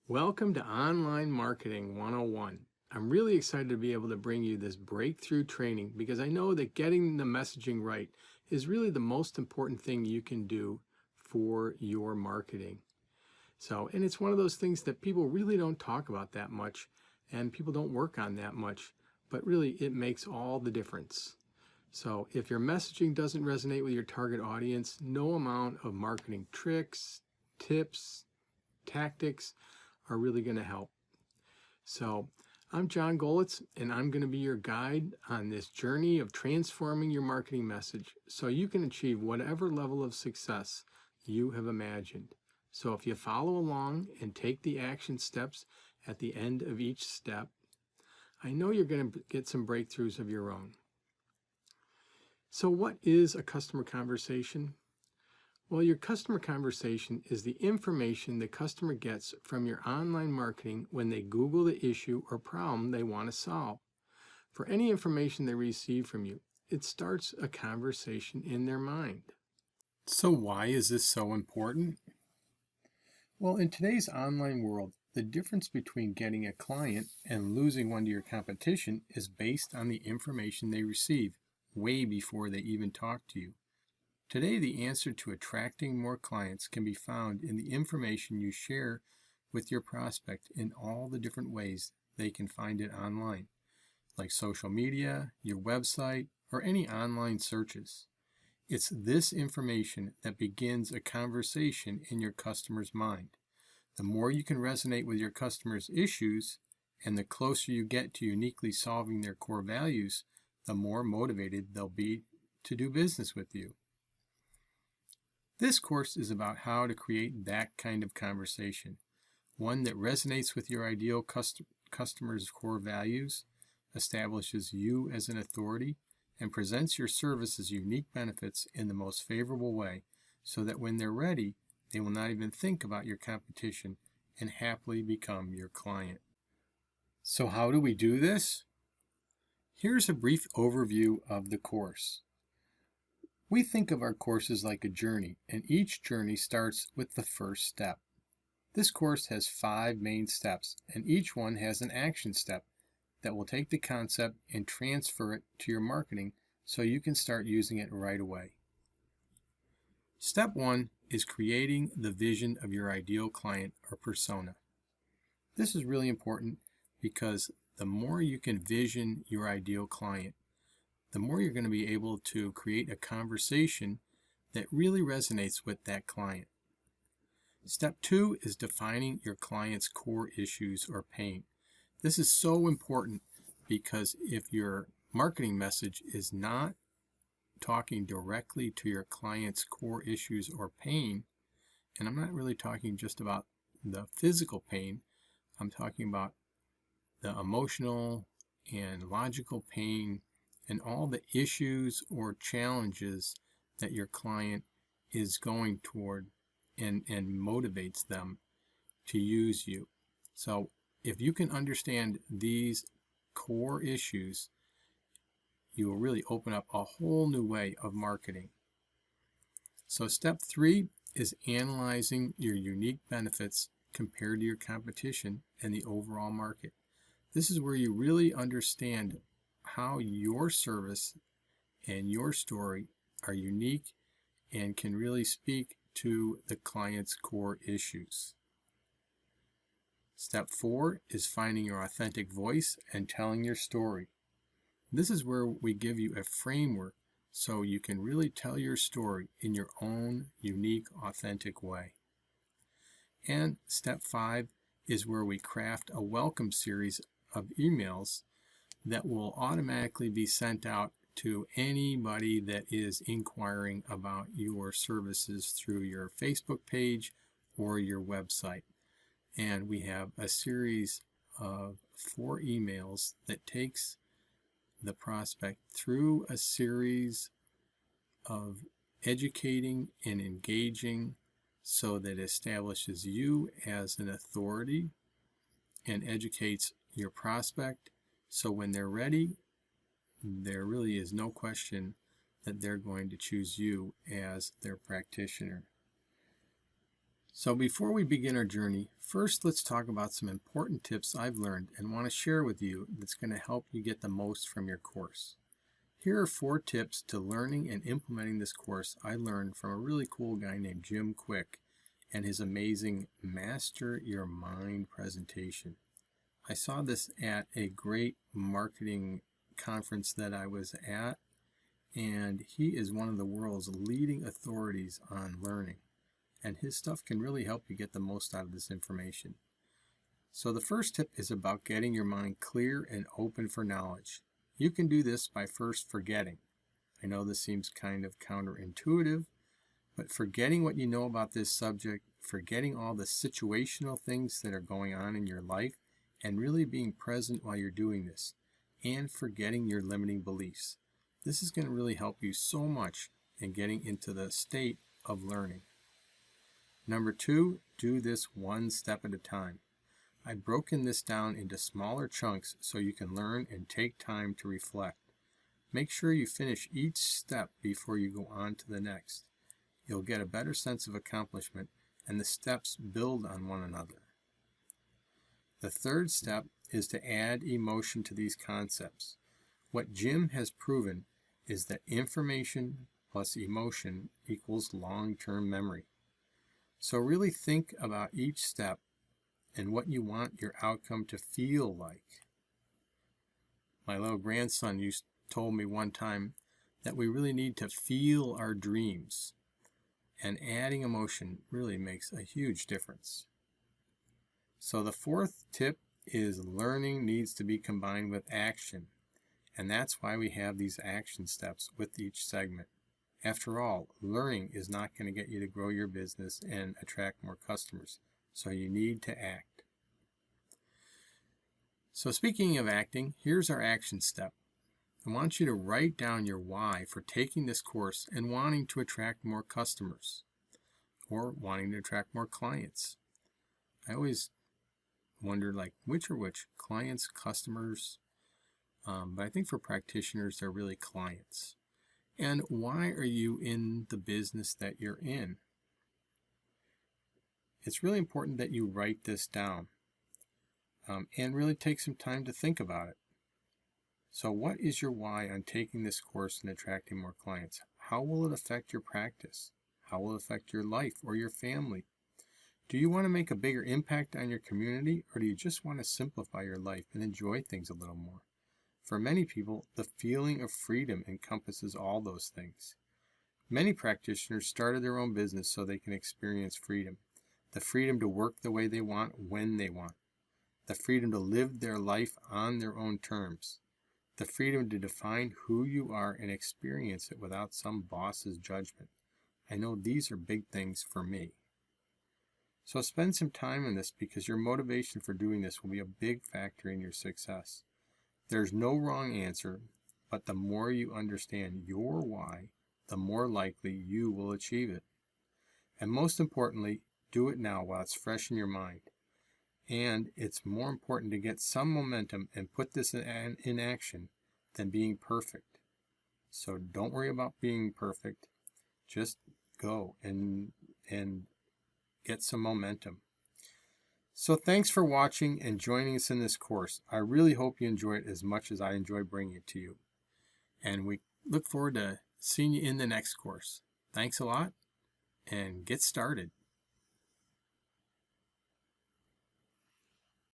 Welcome to Online Marketing 101. I'm really excited to be able to bring you this breakthrough training because I know that getting the messaging right is really the most important thing you can do for your marketing. And it's one of those things that people really don't talk about that much and people don't work on that much, but really it makes all the difference. So if your messaging doesn't resonate with your target audience, no amount of marketing tricks, tips, tactics are really going to help. So I'm John Golitz, and I'm going to be your guide on this journey of transforming your marketing message so you can achieve whatever level of success you have imagined. So if you follow along and take the action steps at the end of each step, I know you're going to get some breakthroughs of your own. So what is a customer conversation? Well, your customer conversation is the information the customer gets from your online marketing when they Google the issue or problem they want to solve. For any information they receive from you, it starts a conversation in their mind. So why is this so important? Well, in today's online world, the difference between getting a client and losing one to your competition is based on the information they receive way before they even talk to you. Today, the answer to attracting more clients can be found in the information you share with your prospect in all the different ways they can find it online, like social media, your website, or any online searches. It's this information that begins a conversation in your customer's mind. The more you can resonate with your customer's issues, and the closer you get to uniquely solving their core values, the more motivated they'll be to do business with you. This course is about how to create that kind of conversation, one that resonates with your ideal customer's core values, establishes you as an authority, and presents your service's unique benefits in the most favorable way, so that when they're ready, they will not even think about your competition and happily become your client. So how do we do this? Here's a brief overview of the course. We think of our courses like a journey, and each journey starts with the first step. This course has 5 main steps, and each one has an action step that will take the concept and transfer it to your marketing so you can start using it right away. Step 1 is creating the vision of your ideal client or persona. This is really important because the more you can vision your ideal client, the more you're going to be able to create a conversation that really resonates with that client. Step 2 is defining your client's core issues or pain. This is so important because if your marketing message is not talking directly to your client's core issues or pain, and I'm not really talking just about the physical pain, I'm talking about the emotional and logical pain and all the issues or challenges that your client is going toward and motivates them to use you. So if you can understand these core issues, you will really open up a whole new way of marketing. So step 3 is analyzing your unique benefits compared to your competition and the overall market. This is where you really understand how your service and your story are unique and can really speak to the client's core issues. Step 4 is finding your authentic voice and telling your story. This is where we give you a framework so you can really tell your story in your own unique, authentic way. And step 5 is where we craft a welcome series of emails that will automatically be sent out to anybody that is inquiring about your services through your Facebook page or your website. And we have a series of 4 emails that takes the prospect through a series of educating and engaging so that it establishes you as an authority and educates your prospect. So when they're ready, there really is no question that they're going to choose you as their practitioner. So before we begin our journey, first let's talk about some important tips I've learned and want to share with you that's going to help you get the most from your course. Here are 4 tips to learning and implementing this course I learned from a really cool guy named Jim Quick and his amazing Master Your Mind presentation. I saw this at a great marketing conference that I was at, and he is one of the world's leading authorities on learning. And his stuff can really help you get the most out of this information. So the first tip is about getting your mind clear and open for knowledge. You can do this by first forgetting. I know this seems kind of counterintuitive, but forgetting what you know about this subject, forgetting all the situational things that are going on in your life, and really being present while you're doing this, and forgetting your limiting beliefs. This is going to really help you so much in getting into the state of learning. Number 2, do this one step at a time. I've broken this down into smaller chunks so you can learn and take time to reflect. Make sure you finish each step before you go on to the next. You'll get a better sense of accomplishment, and the steps build on one another. The third step is to add emotion to these concepts. What Jim has proven is that information plus emotion equals long-term memory. So really think about each step and what you want your outcome to feel like. My little grandson told me one time that we really need to feel our dreams, and adding emotion really makes a huge difference. So the fourth tip is learning needs to be combined with action, and that's why we have these action steps with each segment. After all, learning is not going to get you to grow your business and attract more customers, so you need to act. So speaking of acting, here's our action step. I want you to write down your why for taking this course and wanting to attract more customers or wanting to attract more clients. I always wonder, which are which, clients, customers, but I think for practitioners, they're really clients. And why are you in the business that you're in? It's really important that you write this down and really take some time to think about it. So what is your why on taking this course and attracting more clients? How will it affect your practice? How will it affect your life or your family? Do you want to make a bigger impact on your community, or do you just want to simplify your life and enjoy things a little more? For many people, the feeling of freedom encompasses all those things. Many practitioners started their own business so they can experience freedom. The freedom to work the way they want, when they want. The freedom to live their life on their own terms. The freedom to define who you are and experience it without some boss's judgment. I know these are big things for me. So spend some time on this, because your motivation for doing this will be a big factor in your success. There's no wrong answer, but the more you understand your why, the more likely you will achieve it. And most importantly, do it now while it's fresh in your mind. And it's more important to get some momentum and put this in action than being perfect. So don't worry about being perfect. Just go and get some momentum. So thanks for watching and joining us in this course. I really hope you enjoy it as much as I enjoy bringing it to you. And we look forward to seeing you in the next course. Thanks a lot, and get started.